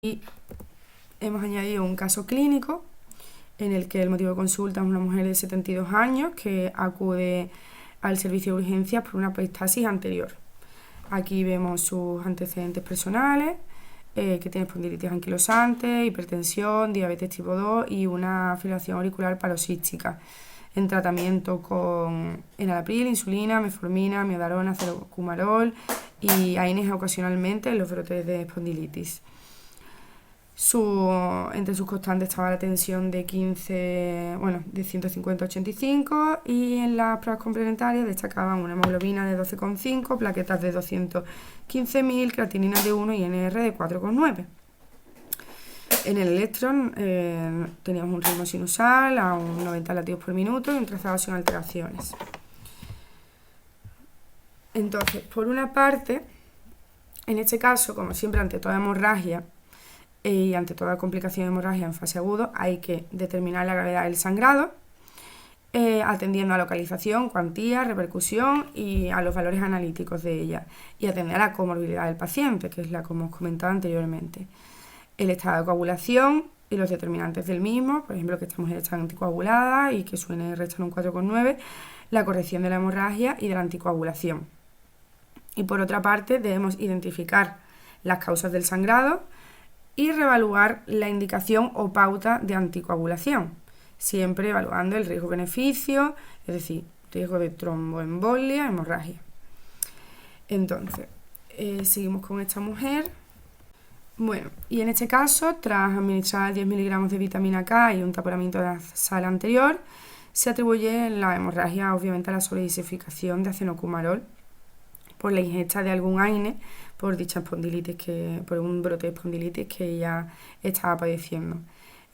Y hemos añadido un caso clínico en el que el motivo de consulta es una mujer de 72 años que acude al servicio de urgencias por una peristalsis anterior. Aquí vemos sus antecedentes personales, que tiene espondilitis anquilosante, hipertensión, diabetes tipo 2 y una fibrilación auricular paroxística, en tratamiento con enalapril, insulina, metformina, miodarona, cetocumarol y AINES ocasionalmente en los brotes de espondilitis. Entre sus constantes estaba la tensión de 150 a 85 y en las pruebas complementarias destacaban una hemoglobina de 12,5, plaquetas de 215.000, creatinina de 1 y NR de 4,9. En el electron teníamos un ritmo sinusal a unos 90 latidos por minuto y un trazado sin alteraciones. Entonces, por una parte, en este caso, como siempre, ante toda hemorragia y ante toda complicación de hemorragia en fase aguda, hay que determinar la gravedad del sangrado, atendiendo a localización, cuantía, repercusión y a los valores analíticos de ella, y atender a la comorbilidad del paciente, que es la que hemos comentado anteriormente. El estado de coagulación y los determinantes del mismo, por ejemplo, que esta mujer está anticoagulada y que su NR está en un 4,9, la corrección de la hemorragia y de la anticoagulación. Y por otra parte, debemos identificar las causas del sangrado y reevaluar la indicación o pauta de anticoagulación, siempre evaluando el riesgo-beneficio, es decir, riesgo de tromboembolia, hemorragia. Entonces, seguimos con esta mujer. Bueno, y en este caso, tras administrar 10 miligramos de vitamina K y un taponamiento de la sal anterior, se atribuye la hemorragia obviamente a la sobredosificación de acenocumarol por la ingesta de algún AINE por dicha espondilitis, por un brote de espondilitis que ella estaba padeciendo.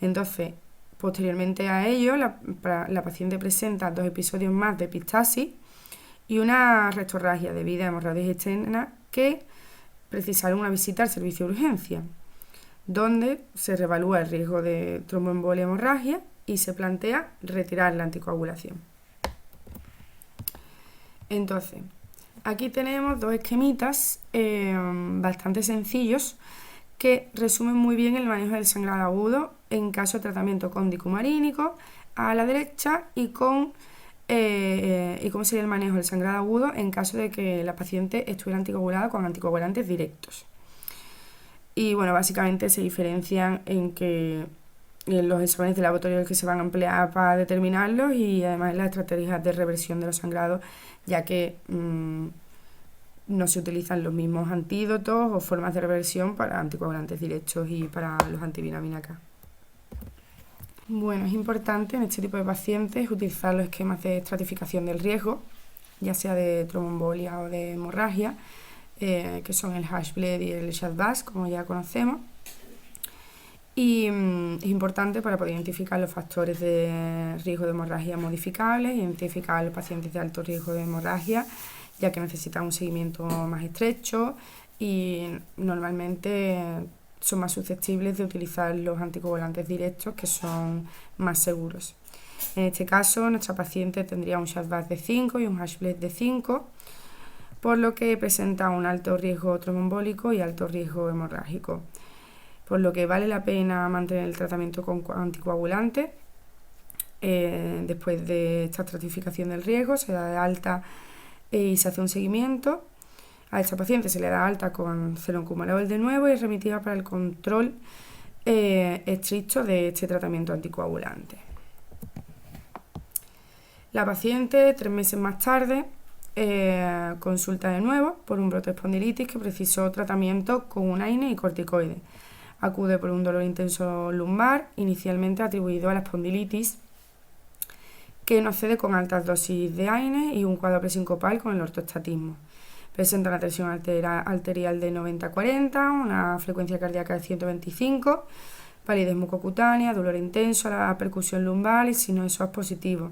Entonces, posteriormente a ello, la paciente presenta 2 episodios más de epistasis y una rectorragia debido a hemorroides externas que precisaron una visita al servicio de urgencia, donde se reevalúa el riesgo de tromboembolia hemorragia y se plantea retirar la anticoagulación. Entonces, aquí tenemos 2 esquemitas bastante sencillos que resumen muy bien el manejo del sangrado agudo en caso de tratamiento con dicumarínico a la derecha y cómo sería el manejo del sangrado agudo en caso de que la paciente estuviera anticoagulada con anticoagulantes directos. Y bueno, básicamente se diferencian en que los exámenes de laboratorio que se van a emplear para determinarlos y además las estrategias de reversión de los sangrados, ya que no se utilizan los mismos antídotos o formas de reversión para anticoagulantes directos y para los antivitamina K. Bueno, es importante en este tipo de pacientes utilizar los esquemas de estratificación del riesgo, ya sea de tromboembolia o de hemorragia, que son el Hashbled y el Shadbas, como ya conocemos. Y es importante para poder identificar los factores de riesgo de hemorragia modificables, identificar a los pacientes de alto riesgo de hemorragia, ya que necesitan un seguimiento más estrecho y normalmente son más susceptibles de utilizar los anticoagulantes directos, que son más seguros. En este caso, nuestra paciente tendría un Shadbas de 5 y un Hashbled de 5, por lo que presenta un alto riesgo tromboembólico y alto riesgo hemorrágico, por lo que vale la pena mantener el tratamiento con anticoagulantes. Después de esta estratificación del riesgo se da de alta y se hace un seguimiento. A esta paciente se le da alta con cetocumarol de nuevo y es remitida para el control estricto de este tratamiento anticoagulante. La paciente, 3 meses más tarde, consulta de nuevo por un brote de espondilitis que precisó tratamiento con un AINE y corticoides. Acude por un dolor intenso lumbar, inicialmente atribuido a la espondilitis, que no accede con altas dosis de AINES y un cuadro presincopal con el ortostatismo. Presenta una tensión arterial de 90-40, una frecuencia cardíaca de 125, palidez mucocutánea, dolor intenso, la percusión lumbar y signo de SOAS positivo,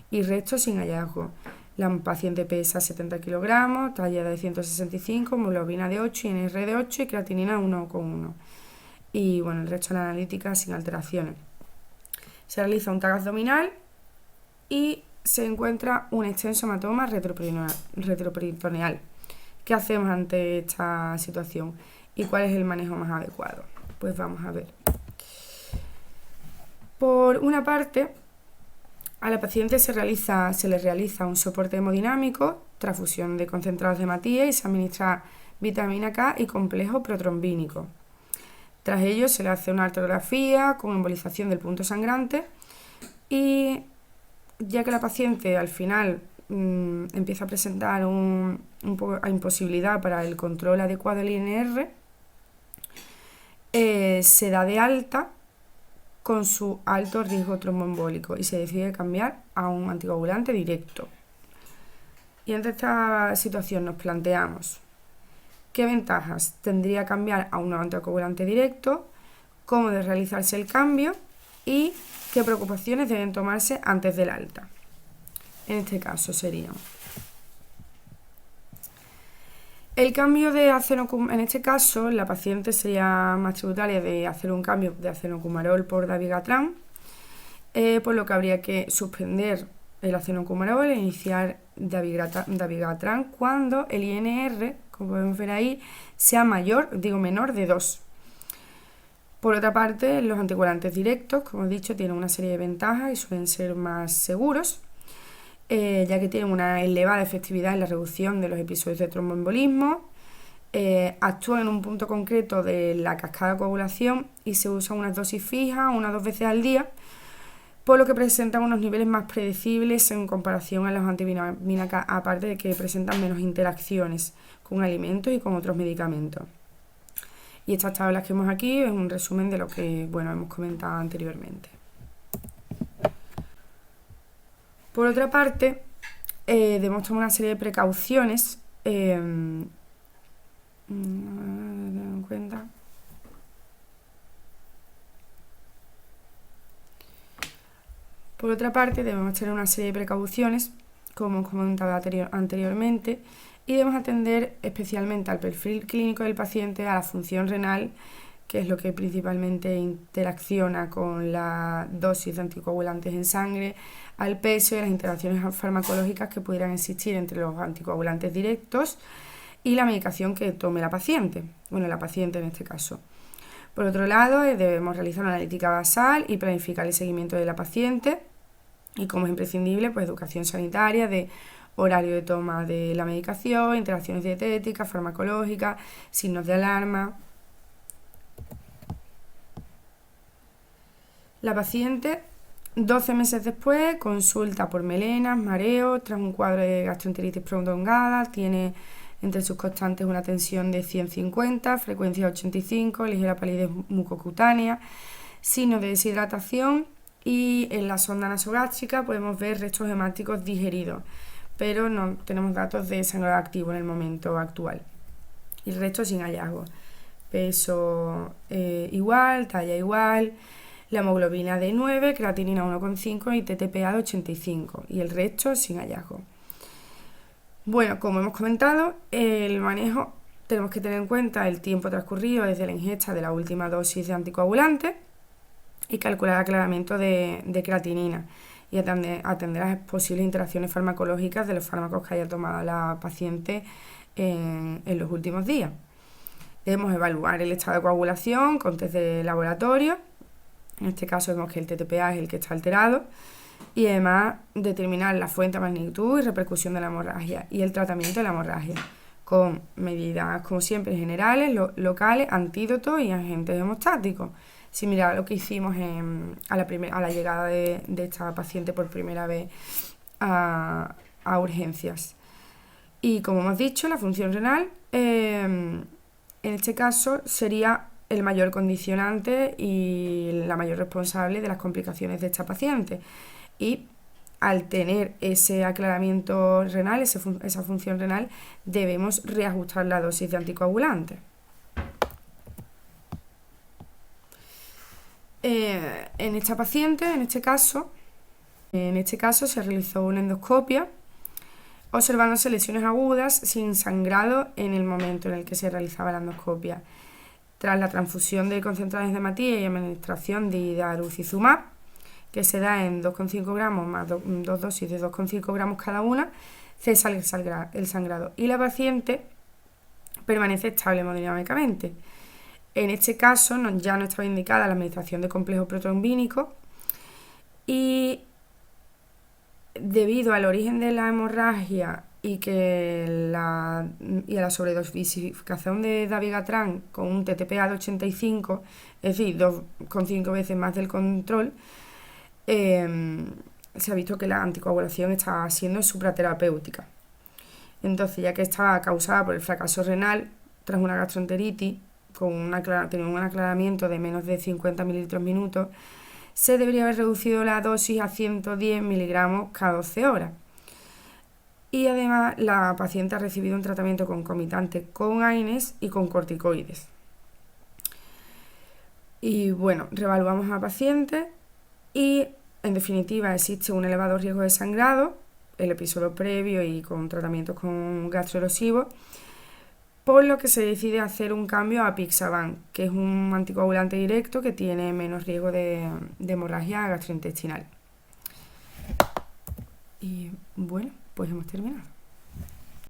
y resto sin hallazgo. La paciente pesa 70 kilogramos, talla de 165, hemoglobina de 8 y NR de 8 y creatinina 1,1. Y bueno, el resto de la analítica sin alteraciones. Se realiza un TAC abdominal y se encuentra un extenso hematoma retroperitoneal. ¿Qué hacemos ante esta situación? ¿Y cuál es el manejo más adecuado? Pues vamos a ver. Por una parte, a la paciente se le realiza un soporte hemodinámico, transfusión de concentrados de hematía y se administra vitamina K y complejo protrombínico. Tras ello se le hace una arteriografía con embolización del punto sangrante y ya que la paciente al final empieza a presentar un poco de imposibilidad para el control adecuado del INR, se da de alta con su alto riesgo tromboembólico y se decide cambiar a un anticoagulante directo. Y ante esta situación nos planteamos qué ventajas tendría cambiar a un anticoagulante directo, cómo debe realizarse el cambio y qué preocupaciones deben tomarse antes del alta. En este caso serían el cambio de en este caso la paciente sería más tributaria de hacer un cambio de acenocumarol por dabigatran, por lo que habría que suspender el acenocumarol e iniciar dabigatran cuando el INR, como podemos ver ahí, sea menor de 2. Por otra parte, los anticoagulantes directos, como he dicho, tienen una serie de ventajas y suelen ser más seguros, ya que tienen una elevada efectividad en la reducción de los episodios de tromboembolismo, actúan en un punto concreto de la cascada de coagulación y se usan unas dosis fijas, 1 o 2 veces al día, por lo que presentan unos niveles más predecibles en comparación a los antivitamina K, aparte de que presentan menos interacciones con alimentos y con otros medicamentos. Y estas tablas que vemos aquí es un resumen de lo que hemos comentado anteriormente. Por otra parte, debemos tomar una serie de precauciones en cuenta. Por otra parte, debemos tener una serie de precauciones, como hemos comentado anteriormente, y debemos atender especialmente al perfil clínico del paciente, a la función renal, que es lo que principalmente interacciona con la dosis de anticoagulantes en sangre, al peso y a las interacciones farmacológicas que pudieran existir entre los anticoagulantes directos y la medicación que tome la paciente, la paciente en este caso. Por otro lado, debemos realizar una analítica basal y planificar el seguimiento de la paciente y, como es imprescindible, pues educación sanitaria de horario de toma de la medicación, interacciones dietéticas, farmacológicas, signos de alarma. La paciente, 12 meses después, consulta por melenas, mareos, tras un cuadro de gastroenteritis prolongada, tiene entre sus constantes una tensión de 150, frecuencia 85, ligera palidez mucocutánea, signos de deshidratación y en la sonda nasogástrica podemos ver restos hemáticos digeridos, pero no tenemos datos de sangrado activo en el momento actual. Y el resto sin hallazgo. Peso igual, talla igual, la hemoglobina de 9, creatinina 1,5 y TTPA de 85 y el resto sin hallazgo. Bueno, como hemos comentado, el manejo tenemos que tener en cuenta el tiempo transcurrido desde la ingesta de la última dosis de anticoagulante y calcular el aclaramiento de creatinina y atender a las posibles interacciones farmacológicas de los fármacos que haya tomado la paciente en los últimos días. Debemos evaluar el estado de coagulación con test de laboratorio. En este caso vemos que el TTPA es el que está alterado y además determinar la fuente, magnitud y repercusión de la hemorragia y el tratamiento de la hemorragia con medidas, como siempre, generales, locales, antídotos y agentes hemostáticos. Similar a lo que hicimos a la llegada de esta paciente por primera vez a urgencias. Y como hemos dicho, la función renal en este caso sería el mayor condicionante y la mayor responsable de las complicaciones de esta paciente. Y al tener ese aclaramiento renal, esa función renal, debemos reajustar la dosis de anticoagulante. En esta paciente, en este caso se realizó una endoscopia observándose lesiones agudas sin sangrado en el momento en el que se realizaba la endoscopia. Tras la transfusión de concentrados de hematía y administración de idarucizumab, que se da en 2,5 gramos más dos dosis de 2,5 gramos cada una, cesa el sangrado y la paciente permanece estable hemodinámicamente. En este caso ya no estaba indicada la administración de complejo protrombínico y debido al origen de la hemorragia y a la sobredosificación de dabigatran con un TTPA de 85, es decir, 2,5 veces más del control, se ha visto que la anticoagulación está siendo supraterapéutica. Entonces, ya que estaba causada por el fracaso renal tras una gastroenteritis, tenía un aclaramiento de menos de 50 mililitros minutos, se debería haber reducido la dosis a 110 miligramos cada 12 horas. Y además, la paciente ha recibido un tratamiento concomitante con AINES y con corticoides. Y bueno, reevaluamos a la paciente y, en definitiva, existe un elevado riesgo de sangrado, el episodio previo y con tratamientos con gastroerosivos, por lo que se decide hacer un cambio a Pixaban, que es un anticoagulante directo que tiene menos riesgo de hemorragia gastrointestinal. Y bueno, pues hemos terminado.